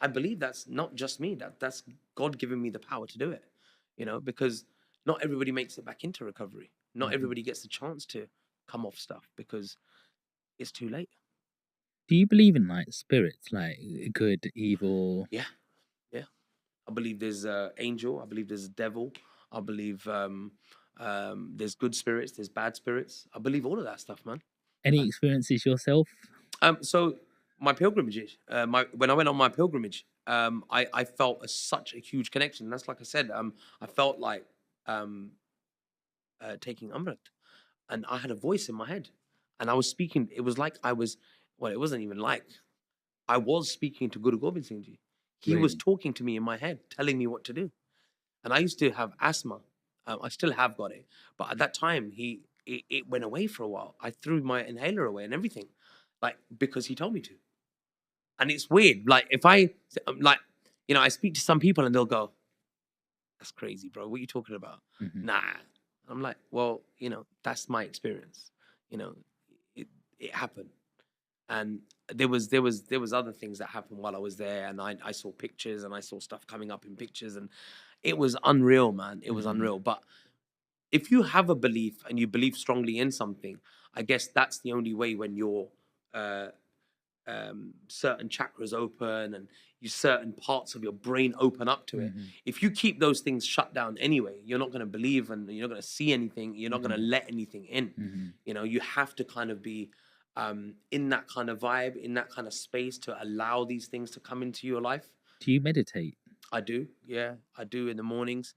I believe that's not just me. That's God giving me the power to do it. Because not everybody makes it back into recovery. Not Mhm. everybody gets the chance to come off stuff because it's too late. Do you believe in like spirits, like good, evil? Yeah, yeah. I believe there's a angel. I believe there's a devil. I believe there's good spirits. There's bad spirits. I believe all of that stuff, man. Any Like, experiences yourself? so my pilgrimage, when I went on my pilgrimage, I felt such a huge connection. That's like I said, I felt like um, taking Amrit, and I had a voice in my head, and I was speaking. It was like I was, well, it wasn't even like I was speaking to Guru Gobind Singh Ji. He was Really? talking to me in my head, telling me what to do. And I used to have asthma. I still have got it, but at that time, it went away for a while. I threw my inhaler away and everything, like because he told me to. And it's weird. Like if like, I speak to some people and they'll go, "That's crazy, bro. What are you talking about?" Hmm. Nah. I'm like, well, that's my experience. You know, it happened, and there was other things that happened while I was there, and I saw pictures and I saw stuff coming up in pictures, and it was unreal, man. It was Hmm. unreal. But if you have a belief and you believe strongly in something, I guess that's the only way when your uh, certain chakras open and certain parts of your brain open up to it. Hmm. If you keep those things shut down anyway, you're not going to believe and you're not going to see anything. You're not going to Hmm. let anything in. Hmm. You have to kind of be in that kind of vibe, in that kind of space to allow these things to come into your life. Do you meditate? I do, yeah, I do in the mornings.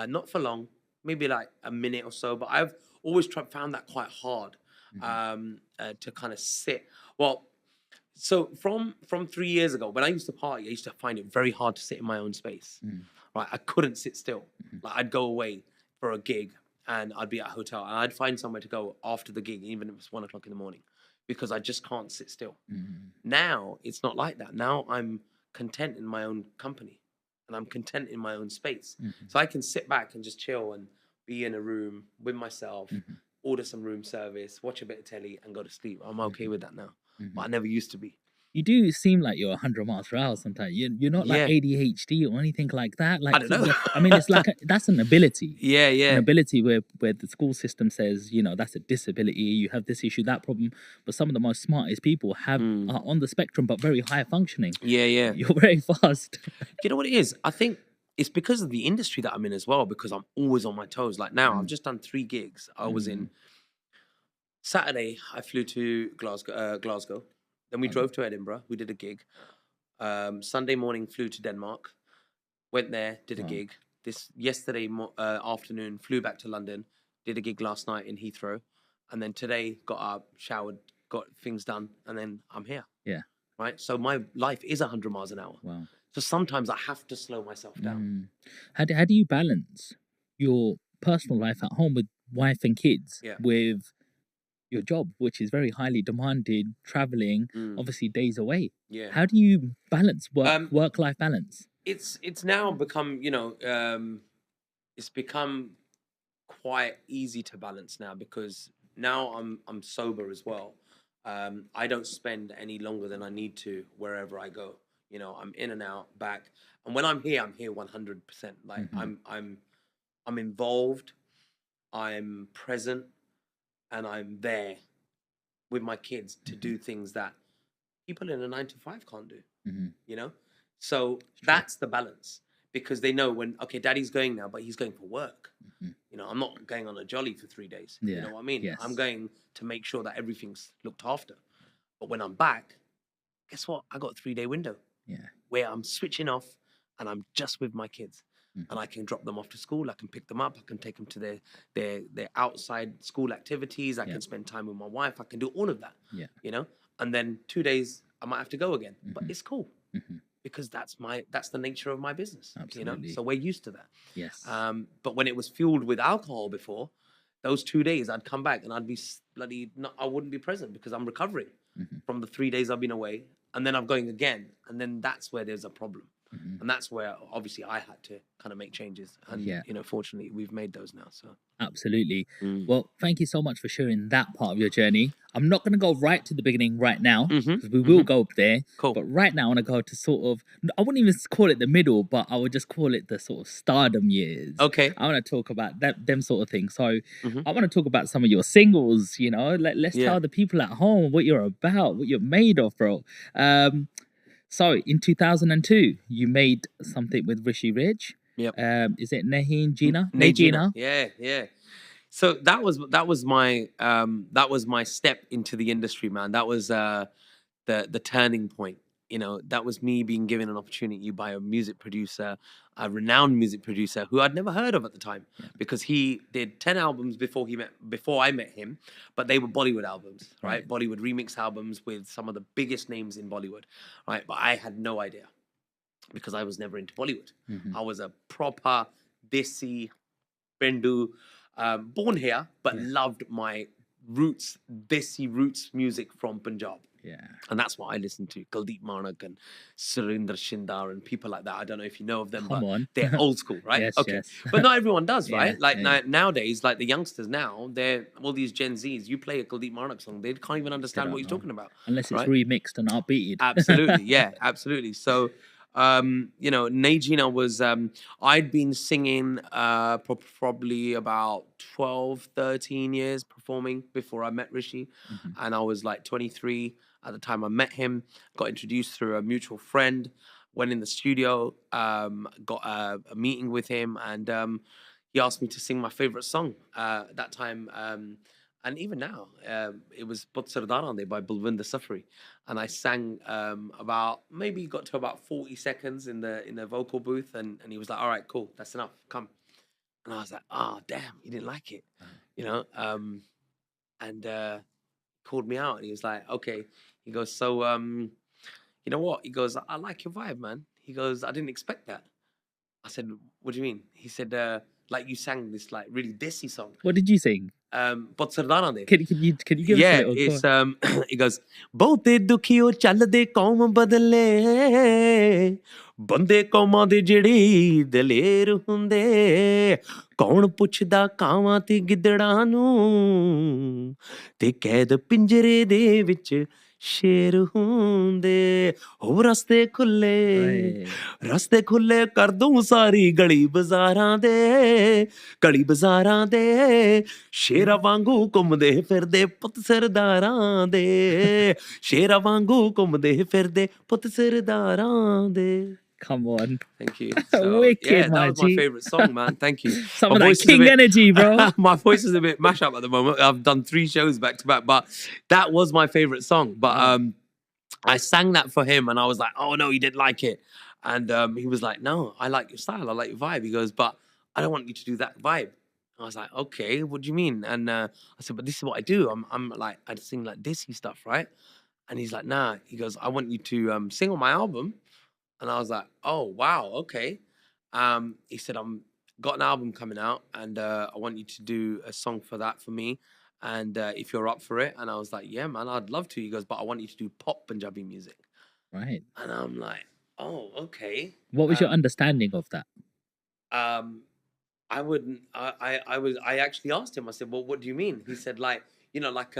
Not for long, maybe like a minute or so. But I've always found that quite hard Hmm. to kind of sit. Well, so from 3 years ago, when I used to party, I used to find it very hard to sit in my own space. Mm. Right, I couldn't sit still. Mhm. Like I'd go away for a gig, and I'd be at a hotel, and I'd find somewhere to go after the gig, even if it's 1 o'clock in the morning, because I just can't sit still. Mhm. Now it's not like that. Now I'm content in my own company, and I'm content in my own space, Mhm. so I can sit back and just chill and be in a room with myself, Mhm. order some room service, watch a bit of telly, and go to sleep. I'm okay Mhm. with that now, but Mhm. I never used to be. You do seem like you're 100 miles per hour sometimes. You're not like Yeah, ADHD or anything like that. I Like, don't know. I mean, it's like that's Yeah, an yeah. ability where the school system says, that's a disability. You have this issue, that problem. But some of the most smartest people Mm. are on the spectrum, but very high functioning. Yeah, yeah. You're very fast. You know what it is? I think it's because of the industry that I'm in as well, because I'm always on my toes. Like now, I've Mm. just done 3 gigs. I was in Mm. Saturday, I flew to Glasgow. Then we Okay. drove to Edinburgh. We did a gig. Sunday morning, flew to Denmark. Went there, did a Wow. gig. This yesterday afternoon, flew back to London. Did a gig last night in Heathrow, and then today got up, showered, got things done, and then I'm here. Yeah. Right. So my life is 100 miles an hour. Wow. So sometimes I have to slow myself down. Mm. How do you balance your personal life at home with wife and kids Yeah. with your job, which is very highly demanded, traveling, Mm, obviously days away? yeah. How do you balance Um, work life balance? it's now become, it's become quite easy to balance now because now I'm sober as well. I don't spend any longer than I need to wherever I go. I'm in and out, back, and when I'm here 100%. Like Hmm. I'm involved, I'm present, and I'm there with my kids to Hmm. do things that people in a 9 to 5 can't do. Hmm. you know so It's true. that's the balance, because they know when, okay, daddy's going now, but he's going for work. Hmm. I'm not going on a jolly for 3 days. You Yeah. know what I mean? I'm Yes. going to make sure that everything's looked after. But when I'm back, guess what? I got a 3-day window Yeah. where I'm switching off and I'm just with my kids. And Hmm. I can drop them off to school. I can pick them up. I can take them to their outside school activities. I Yeah. can spend time with my wife. I can do all of that, Yeah. you know. And then 2 days, I might have to go again, but Hmm. it's cool Hmm. because that's the nature of my business. Absolutely. So we're used to that. Yes. But when it was fueled with alcohol before, those 2 days I'd come back and I'd be bloody not, I wouldn't be present because I'm recovering Hmm. from the 3 days I've been away, and then I'm going again, and then that's where there's a problem. And that's where obviously I had to kind of make changes. And, Yeah. you know, fortunately we've made those now. So. Absolutely. Well, thank you so much for sharing that part of your journey. I'm not going to go right to the beginning right now because we will go up there. Cool. But right now, I want to go to sort of, I wouldn't even call it the middle, but I would just call it the sort of stardom years. Okay. I want to talk about them sort of things. So I want to talk about some of your singles, you know, let's tell the people at home what you're about, what you're made of, bro. So in 2002, you made something with Rishi Rich. Yep. Is it Nahin Gina? Gina. Yeah. So that was my step into the industry, man. That was the turning point. You know, that was me being given an opportunity by a music producer, a renowned music producer who I'd never heard of at the time, because he did 10 albums before I met him, but they were Bollywood albums, right? Bollywood remix albums with some of the biggest names in Bollywood, right? But I had no idea because I was never into Bollywood. I was a proper Desi Bendu, born here, but loved my roots, Desi roots music from Punjab. Yeah. And that's what I listened to. Kuldeep Manak and Surinder Shindar and people like that. I don't know if you know of them, Come on. they're old school, right? Yes, okay. yes. But not everyone does, right? Yeah, Like yeah. nowadays, like the youngsters now, they're all these Gen Zs. You play a Kuldeep Manak song, they can't even understand what he's talking about. Unless it's right? remixed and upbeated. Absolutely, yeah, absolutely. So, you know, Najina was, I'd been singing probably about 12, 13 years performing before I met Rishi. And I was like 23 at the time I met him, got introduced through a mutual friend, went in the studio, got a meeting with him, and he asked me to sing my favorite song at that time. And even now, it was Put Sardarande by Bulwinder Safari. And I sang about, maybe got to about 40 seconds in the vocal booth. And he was like, all right, cool, that's enough, come. And I was like, oh, damn, he didn't like it, you know? And called me out and he was like, okay. He goes, so, you know what? He goes, I like your vibe, man. He goes, I didn't expect that. I said, what do you mean? He said, like you sang this like really desi song. What did you sing? But Sardana de. Can you give us a little? It's he goes, ਬਹੁਤੇ ਦੁਖੀਓ ਚੱਲਦੇ ਕੌਮ ਬਦਲੇ ਬੰਦੇ ਕੌਮਾਂ ਦੇ ਜਿਹੜੀ ਦਲੇਰ ਹੁੰਦੇ ਕੌਣ ਪੁੱਛਦਾ ਕਾਵਾਂ ਤੇ ਗਿੱਦੜਾਂ ਨੂੰ ਤੇ ਕੈਦ ਪਿੰਜਰੇ ਦੇ ਵਿੱਚ ਸ਼ੇਰ ਹੁੰਦੇ ਹੋ ਰਸਤੇ ਖੁੱਲੇ ਕਰ ਦੂੰ ਸਾਰੀ ਗਲੀ ਬਾਜ਼ਾਰਾਂ ਦੇ ਸ਼ੇਰਾਂ ਵਾਂਗੂ ਘੁੰਮਦੇ ਫਿਰਦੇ ਪੁੱਤ ਸਰਦਾਰਾਂ ਦੇ ਸ਼ੇਰਾਂ ਵਾਂਗੂ ਘੁੰਮਦੇ ਫਿਰਦੇ ਪੁੱਤ ਸਰਦਾਰਾਂ ਦੇ Come on. Thank you. Wicked, that was my favorite song, man. Thank you. Some of that king energy, bro. My voice is a bit mash up at the moment. I've done 3 shows back to back, but that was my favorite song. But I sang that for him and I was like, oh no, he didn't like it. And he was like, no, I like your style. I like your vibe. He goes, but I don't want you to do that vibe. I was like, okay, what do you mean? And I said, but this is what I do. I'm like, I sing like Desi stuff, right? And he's like, nah. He goes, I want you to sing on my album. And I was like, oh, wow, okay. He said, got an album coming out and I want you to do a song for that for me. And if you're up for it. And I was like, yeah, man, I'd love to. He goes, but I want you to do pop Punjabi music. Right. And I'm like, oh, okay. What was your understanding of that? I actually asked him, I said, well, what do you mean? He said, like, you know, like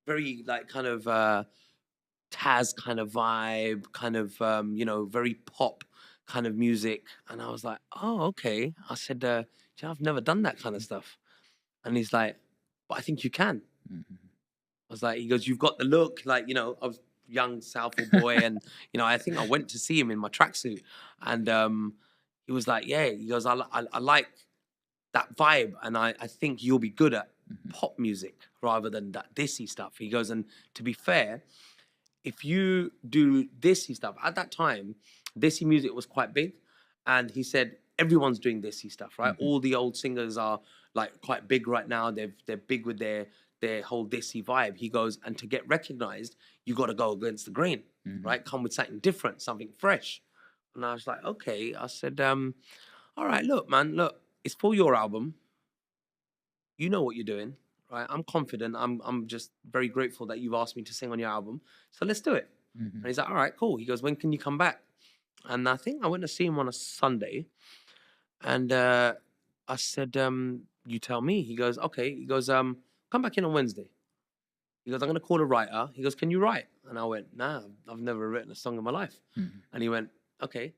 very like kind of Taz kind of vibe, kind of, you know, very pop kind of music. And I was like, oh, okay. I said, I've never done that kind of stuff. And he's like, but I think you can. I was like, he goes, you've got the look. Like, you know, I was young Southall boy. And, you know, I think I went to see him in my tracksuit. And he was like, yeah. He goes, I like that vibe. And I think you'll be good at pop music rather than that Desi stuff. He goes, and to be fair, if you do Desi stuff, at that time, Desi music was quite big. And he said, everyone's doing Desi stuff, right? All the old singers are like quite big right now. They're big with their whole Desi vibe. He goes, and to get recognized, you got to go against the grain, right? Come with something different, something fresh. And I was like, okay. I said, all right, look, man, look, it's for your album. You know what you're doing. Right, I'm confident. I'm just very grateful that you've asked me to sing on your album. So let's do it. And he's like, all right, cool. He goes, when can you come back? And I think I went to see him on a Sunday. And I said, you tell me. He goes, okay. He goes, come back in on Wednesday. He goes, I'm going to call a writer. He goes, can you write? And I went, nah, I've never written a song in my life. And he went, okay.